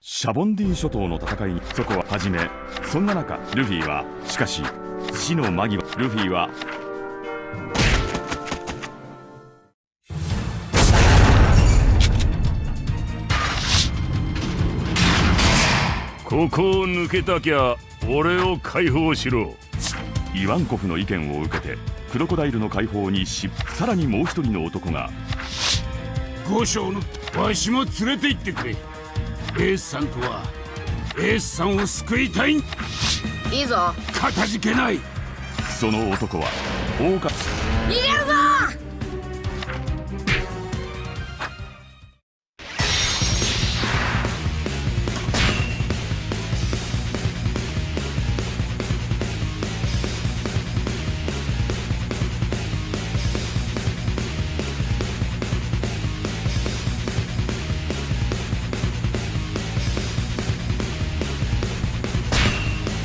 シャボンディ諸島の戦いにそこは始め、そんな中ルフィはしかし死の間際、ルフィはここを抜けたきゃ俺を解放しろ。イワンコフの意見を受けてクロコダイルの解放にさらにもう一人の男が、五将のわしも連れて行ってくれ。エースさんとはエースさんを救いたい。いいぞ。かたじけない。その男は大か逃げるぞ。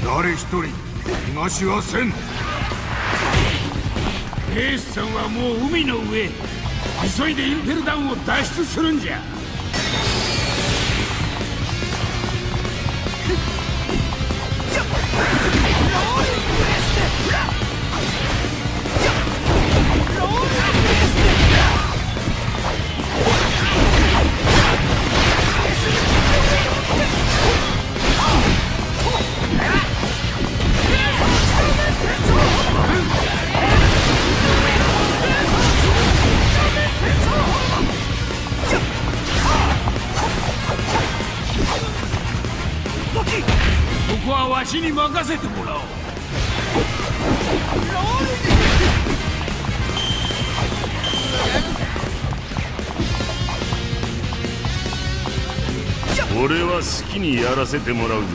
誰一人逃がしはせん。エースさんはもう海の上。急いでインペルダウンを脱出するんじゃ。ここはわしに任せてもらおう。俺は好きにやらせてもらうぜ。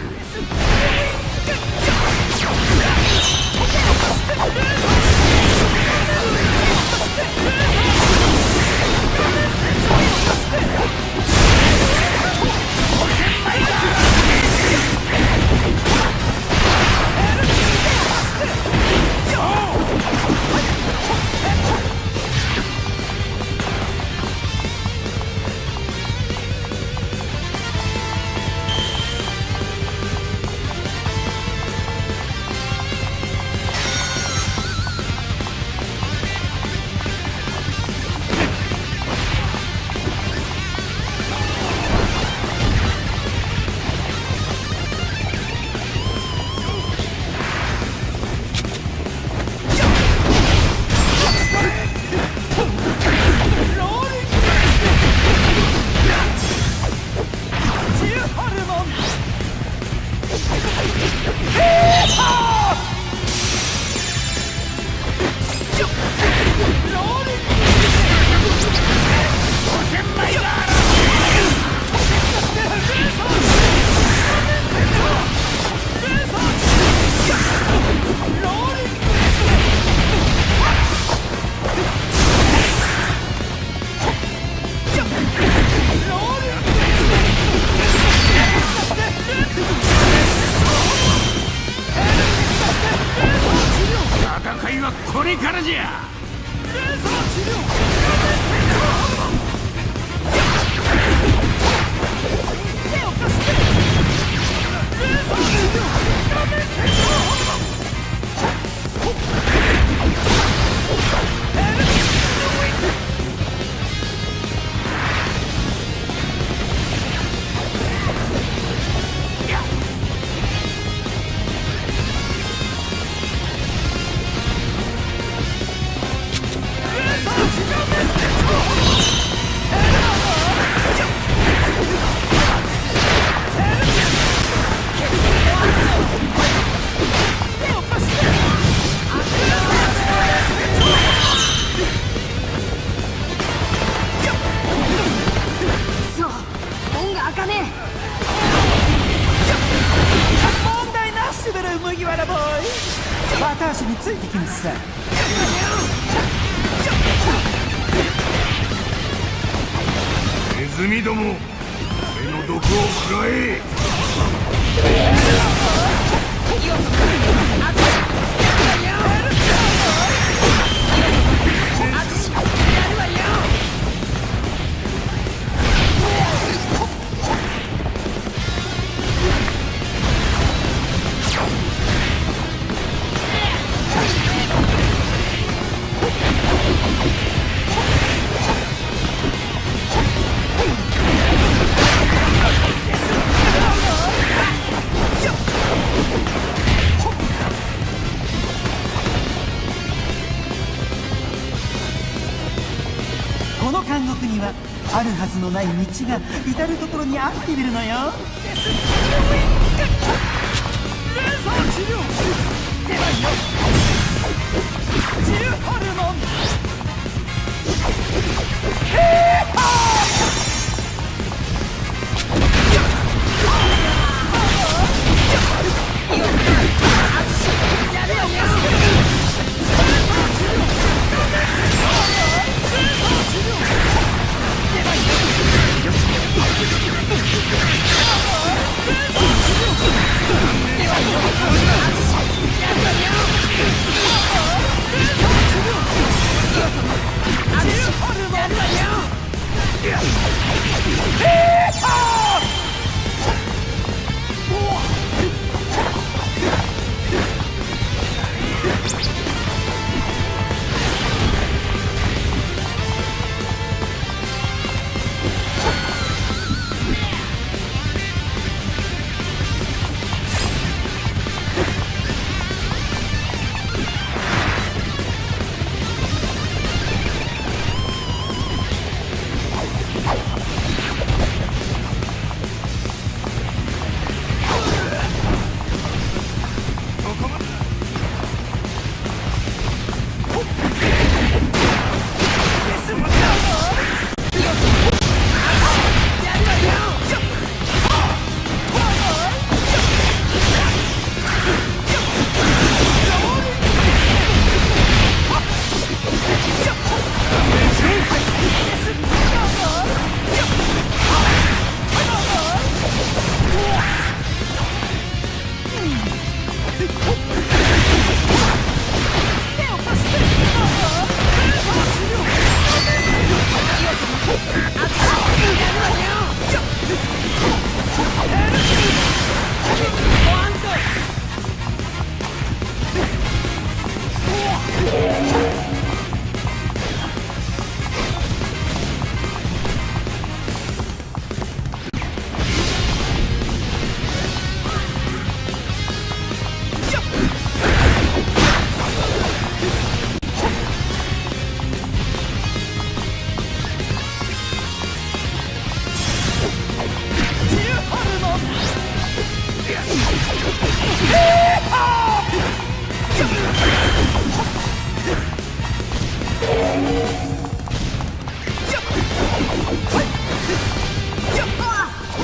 戦いはこれからじゃ。私についてきますさ。ネズミども、俺の毒を食らえ。この監獄にはあるはずのない道が至る所にあっているのよ。レーザー治療出ないよ。ジルホルモンヘーパー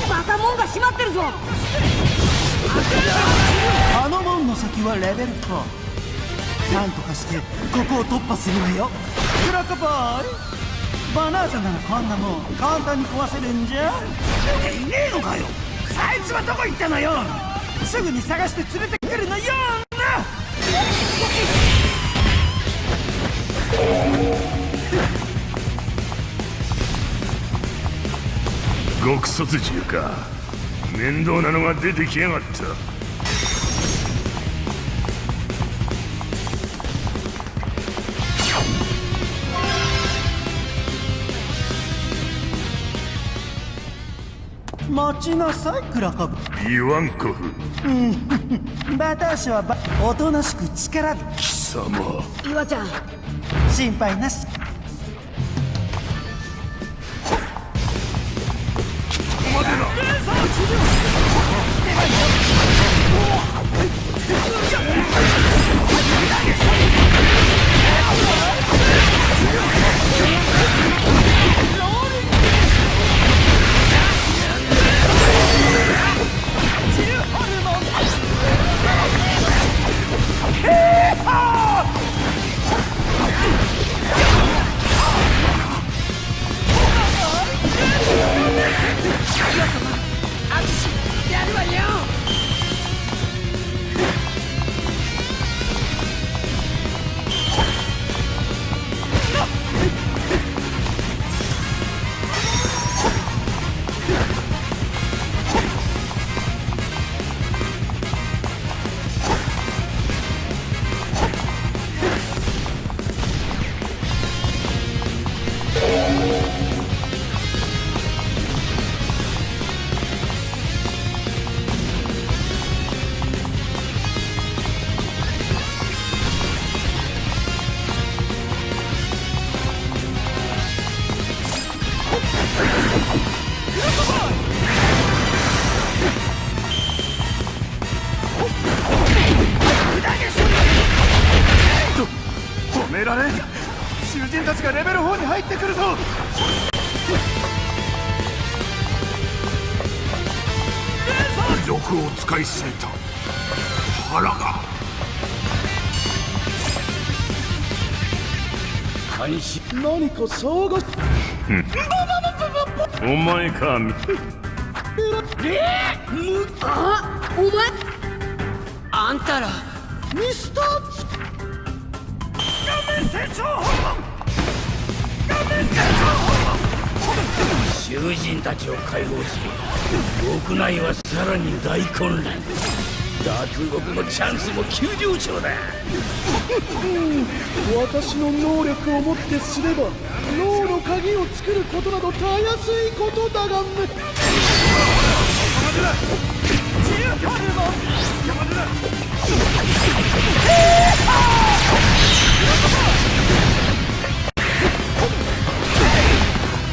また門が閉まってるぞ。あの門の先はレベル4。なんとかしてここを突破するわよ。クロコボーイ、バナータならこんなもん簡単に壊せるんじゃ。いねえのかよ。あいつはどこ行ったのよ。すぐに探して連れてくるのよな。極卒銃か。面倒なのが出てきやがった。待ちなさいクラコブ。イワンコフ。私はおとなしく力で。貴様。岩ちゃん、心配なし。待てな。やるわよ。囚人たちがレベル4に入ってくるぞ。賊を使いすぎた。腹が監視。何か騒がしお前か。あ、お前あんたらミスターツ囚人たちを解放する。国内はさらに大混乱。脱獄のチャンスも急上昇だ。私の能力をもってすれば脳の鍵を作ることなどたやすいことだがね。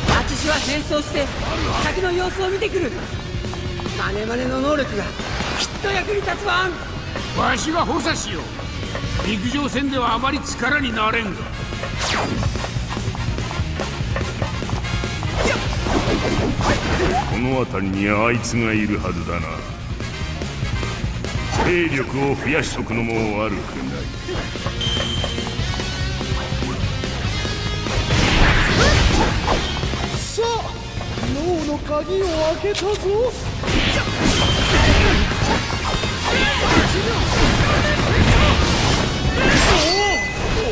私は変装して先の様子を見てくる。マネマネの能力がきっと役に立つわん。わしが補佐しよう。陸上戦ではあまり力になれんが。この辺りにあいつがいるはずだな。兵力を増やしとくのも悪くない。さあ脳の鍵を開けたぞ。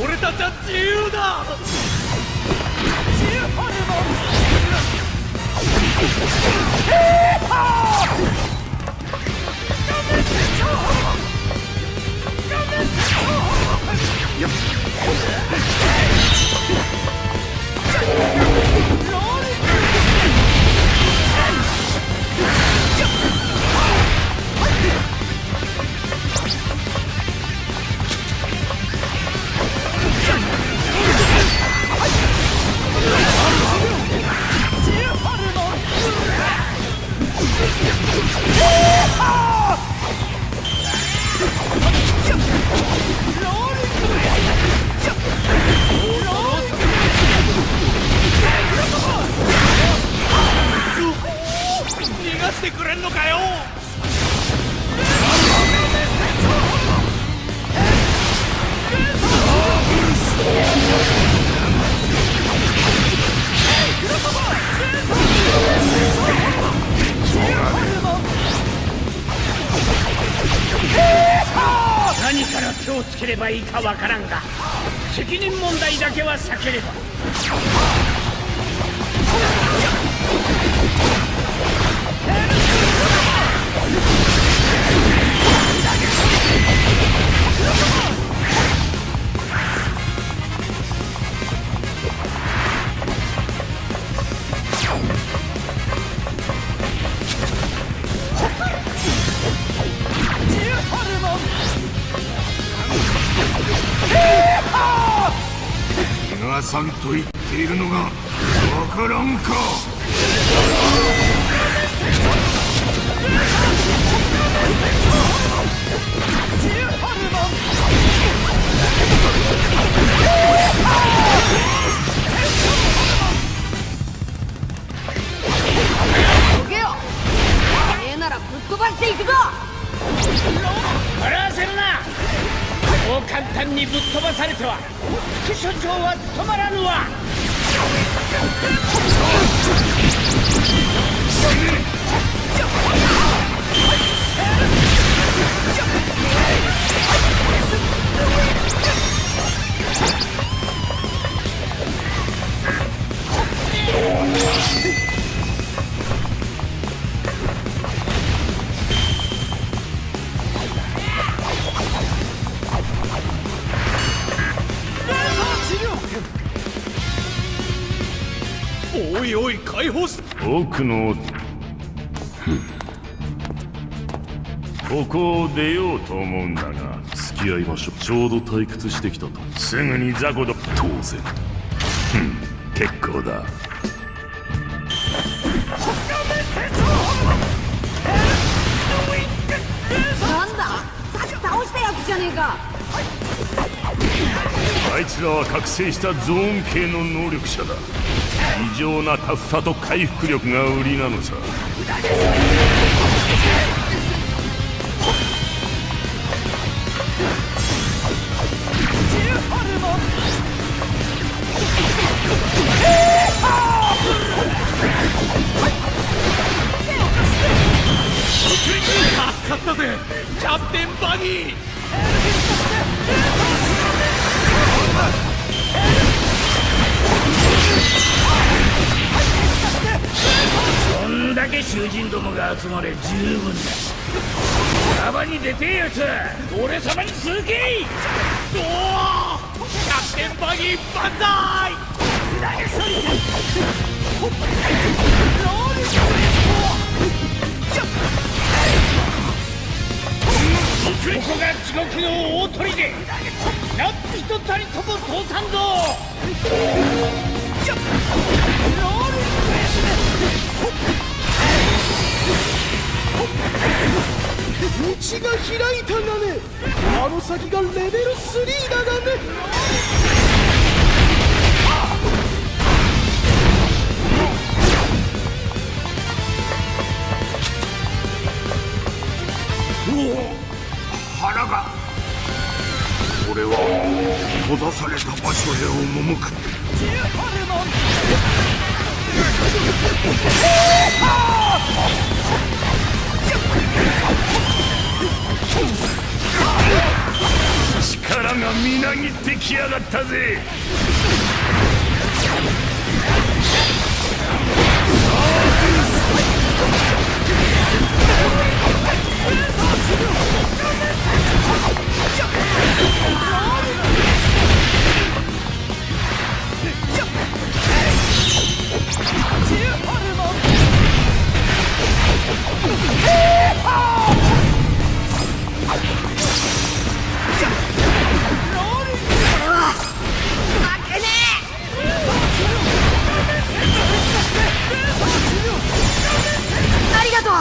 俺たちは自由だ。逃がしてくれんのかよ。何から手をつければいいかわからんが、責任問題だけは避ければ。逃がさんと言っているのがわからんか。どけよ。ええならぶっ飛ばしていくぞ。笑わせるな。そう簡単にぶっ飛ばされては副所長は務まらぬわ。おいおい解放し。奥のここを出ようと思うんだが、付き合いましょう。ちょうど退屈してきたと。すぐに雑魚だ。当然。結構だ。なんだ、さっき倒したやつじゃねえか。あいつらは覚醒したゾーン系の能力者だ。異常なタフさと回復力が売りなのさ。助かったぜキャプテンバギー。こんだけ囚人どもが集まれ十分だ。幅に出てえやつ俺様に続けい。おおキャプテンバギー万歳。ここが地獄の大砦で何人たりとも通さんぞ。道が開いたがね。あの先がレベル3だがね。腹が。俺は閉ざされた場所へ赴く。力がみなぎってきやがったぜ。ありがとう。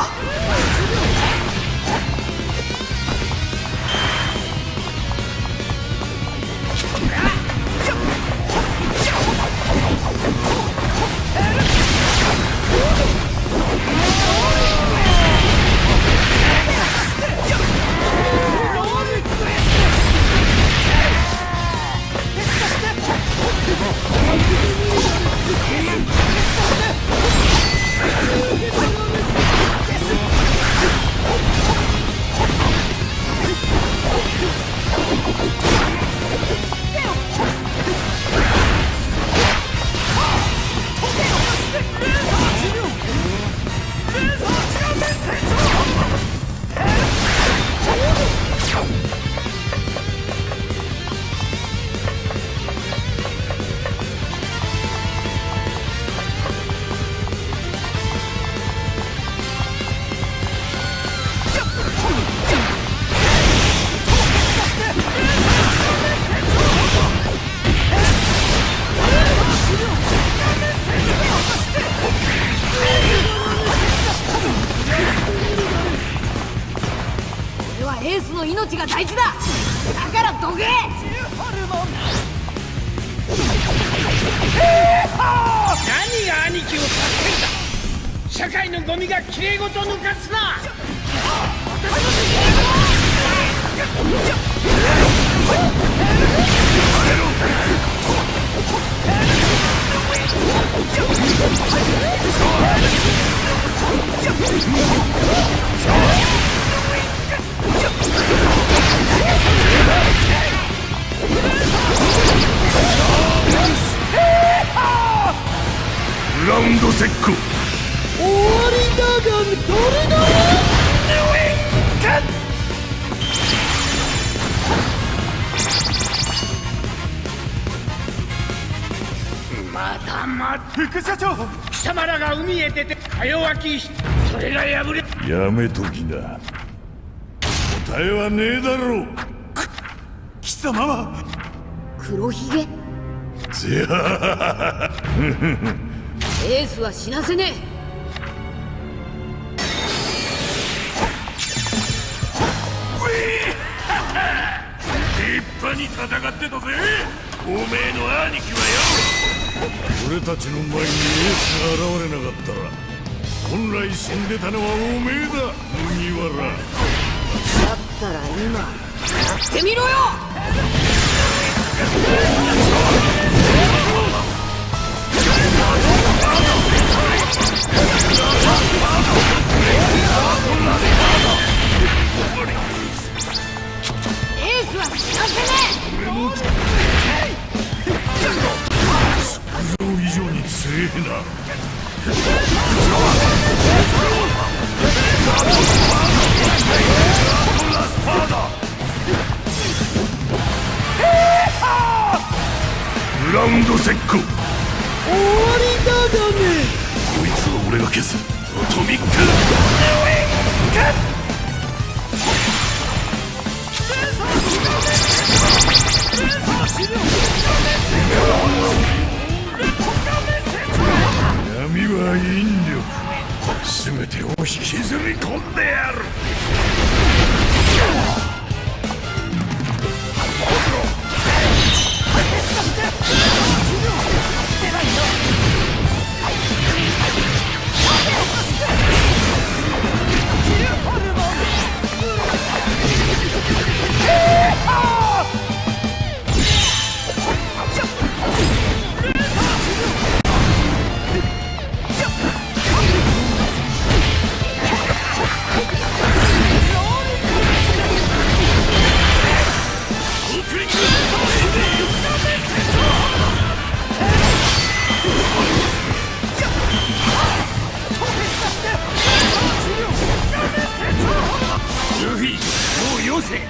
エースの命が大事だ。だからどけ。何が兄貴を助けんだ。社会のゴミがきれいごと抜かすな。グラウンドセック。終わりだがどれだ。まだまだ副社長。貴様らが海へ出てか弱きそれが破れ。やめときな。答えはねえだろう。貴様は黒ひげ。ぜはエースは死なせねえ。派に戦ってたぜ。おめえの兄貴はよ。俺たちの前にエースが現れなかったら本来死んでたのはおめえだ、麦わら。だったら今やってみろよ。エースは死なせね以上に強えな。グラウンド石膏。終わりだがね。こいつは俺が消す。アトミック闇は引力。全てを引きずり込んでやる。ルフィ、もうよせ。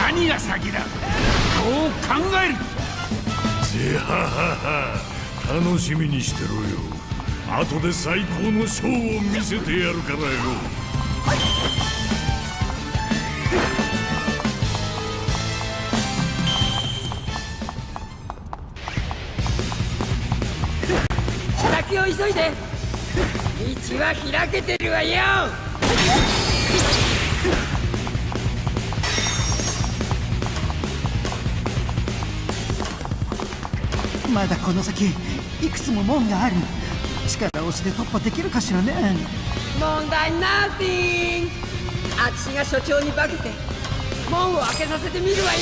何が先だ。どう考える。じゃあ楽しみにしてろよ。後で最高のショーを見せてやるからよ。先を急いで。道は開けてるわよ。まだこの先いくつも門がある。力押しで突破できるかしらね。問題ナッティング。あっちが所長に化けて門を開けさせてみるわよ。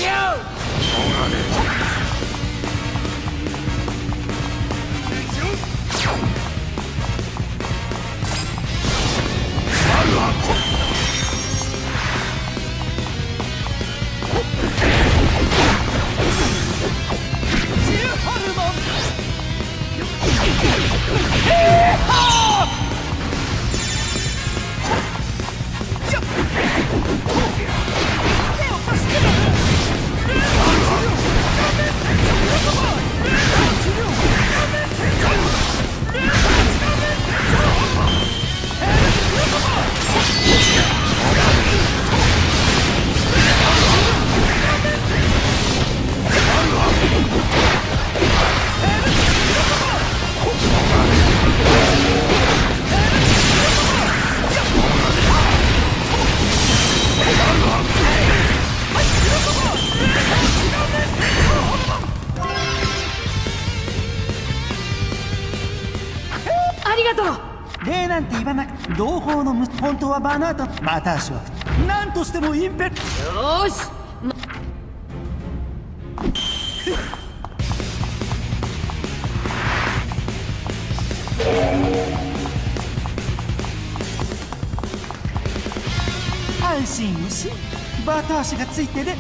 ありがとう。礼なんて言わなくて同胞の本当はバナータ。また足は何としてもインペル。よーし。安心をし、バタ足がついてる。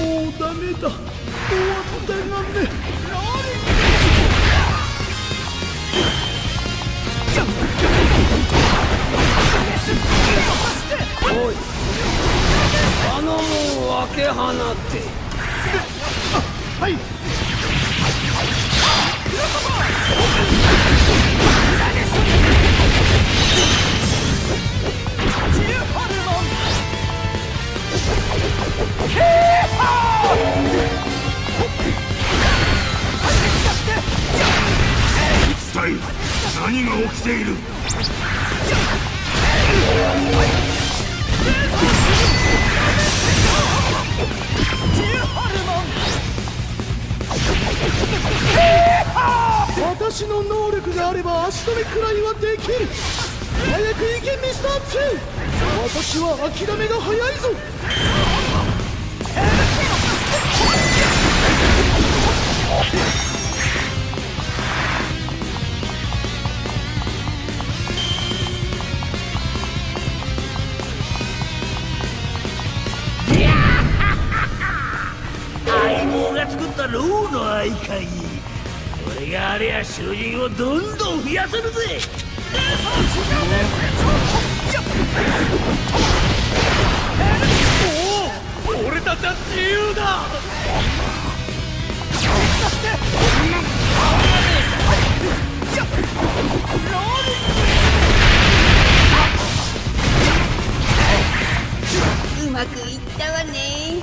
もうダメだ、終わったがね。おい、あのもん分け放って。はい。一体何が起きている？私の能力があれば足止めくらいはできる。早く行けミスター2。私は諦めが早いぞ。相棒が作ったローの愛かい。俺があれや囚人をどんどん増やせるぜ。おお、俺たちは自由だ。うまくいったわね。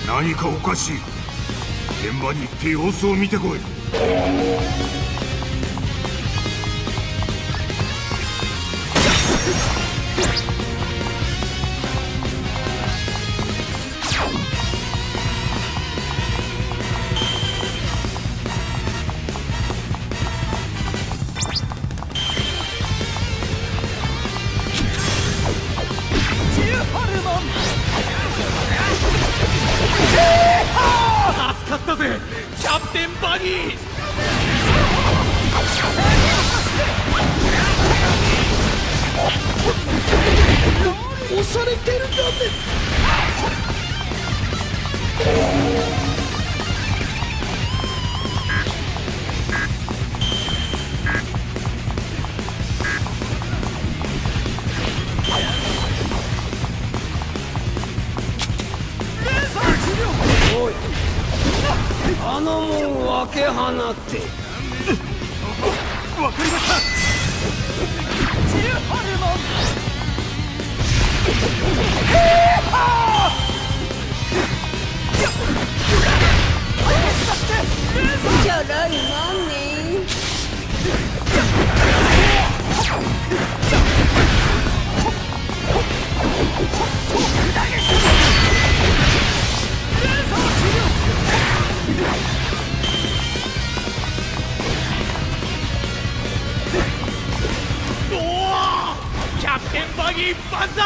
何かおかしい。現場に行って様子を見てこい。助かったぜ、キャプテンバギー。押されてるんだね。おい、あのもん分け放って。わかりました。ちょろいもんね。キャプテンバギー万歳。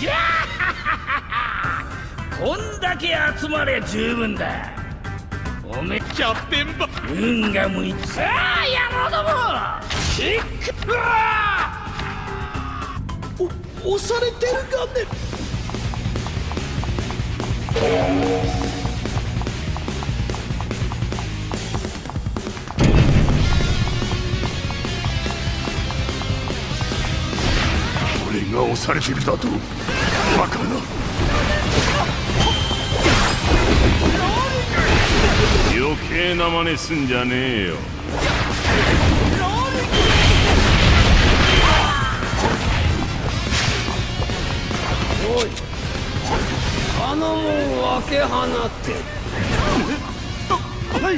いやこんだけ集まれ十分だ。おめキャプテンバ運が向いてさあ野郎どもキック。うわ押されてるがね。俺が押されてるだと？バカな。余計な真似すんじゃねえよ。おい、あのもん分け放って。はい。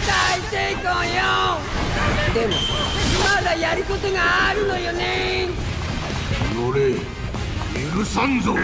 大成功よ。でもまだやることがあるのよね。俺許さんぞ。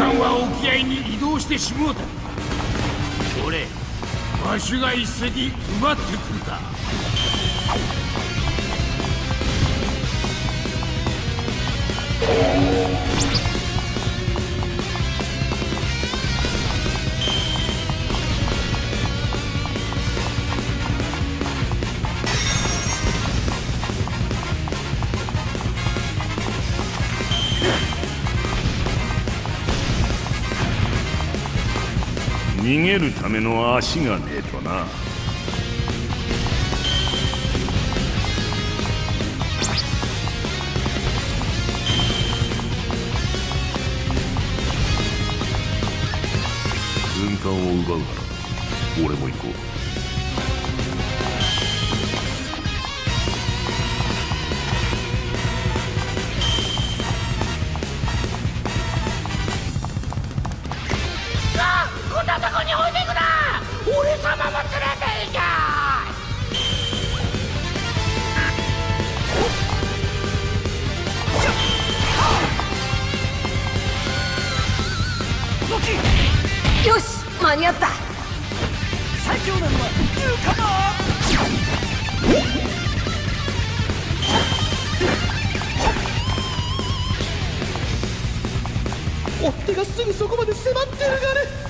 艦は沖合に移動してしもうた。俺わしが一隻奪ってくるか。逃げるための足がねえとな。軍艦を奪うなら俺も行こう。こんなとこに置いていくな。俺様も連れて行け。よし間に合った。最強なのはユーカ追っ手がすぐそこまで迫ってるがね。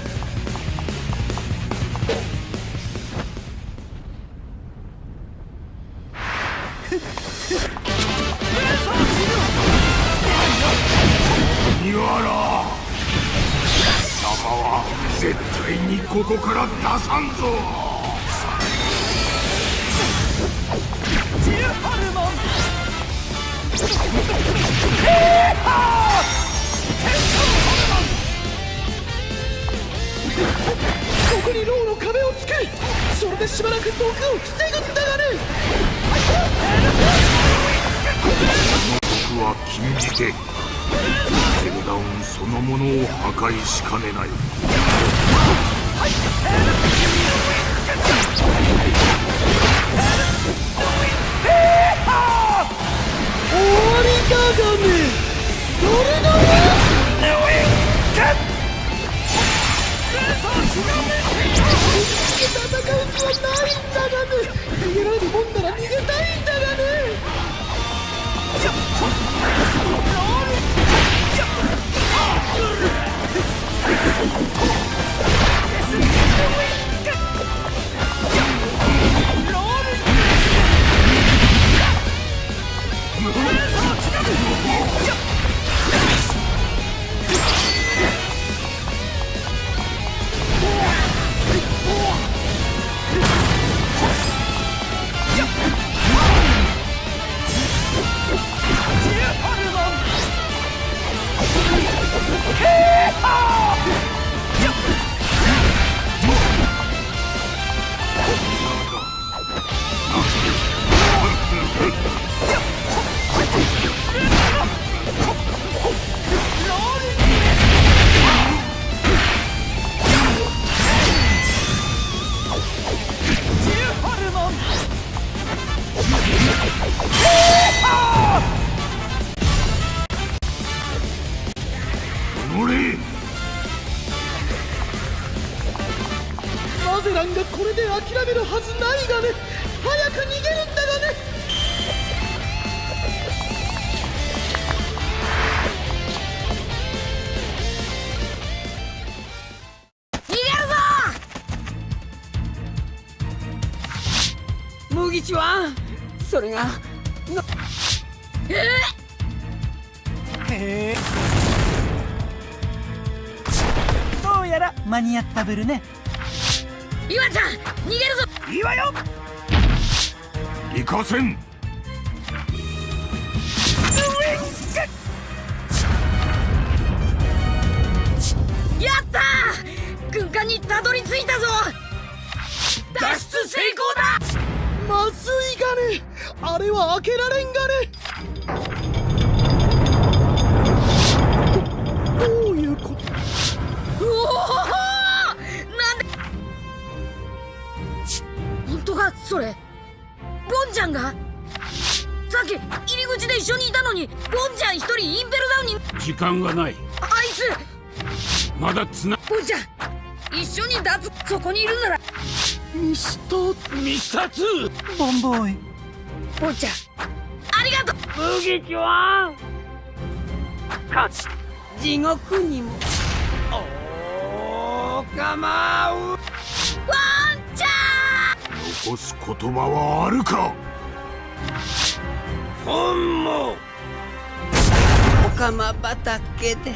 麦わら貴様は絶対にここから出さんぞ。ジュホルモンここに牢の壁を作る。それでしばらく毒を防ぐんだがね。毒は禁じ手。ゼルダウンそのものを破壊しかねない。終わりだがね。どれだよ。戦う気はないんだがね。逃げられるもんなら逃げたいんだがね。マゼランがこれで諦めるはずないがね。早く逃げるんだがね。逃げるぞ。麦ちはそれがどうやら間に合ったブルね。岩ちゃん逃げるぞ。いいわよ。行かせん。やったー。軍艦にたどり着いたぞ。脱出成功だ。まずいがね。あれは開けられんがね。どういうこと。うおー、なんで。本当かそれ。ボンちゃんがさっき入り口で一緒にいたのに、ボンちゃん一人インペルダウンに。時間がない。あいつまだつな坊ちゃん一緒に脱そこにいるならミスターミスター2ボンボーイ。坊ちゃんありがとう地獄にもおかまう。ワンちゃん残す言葉はあるか。おかま畑で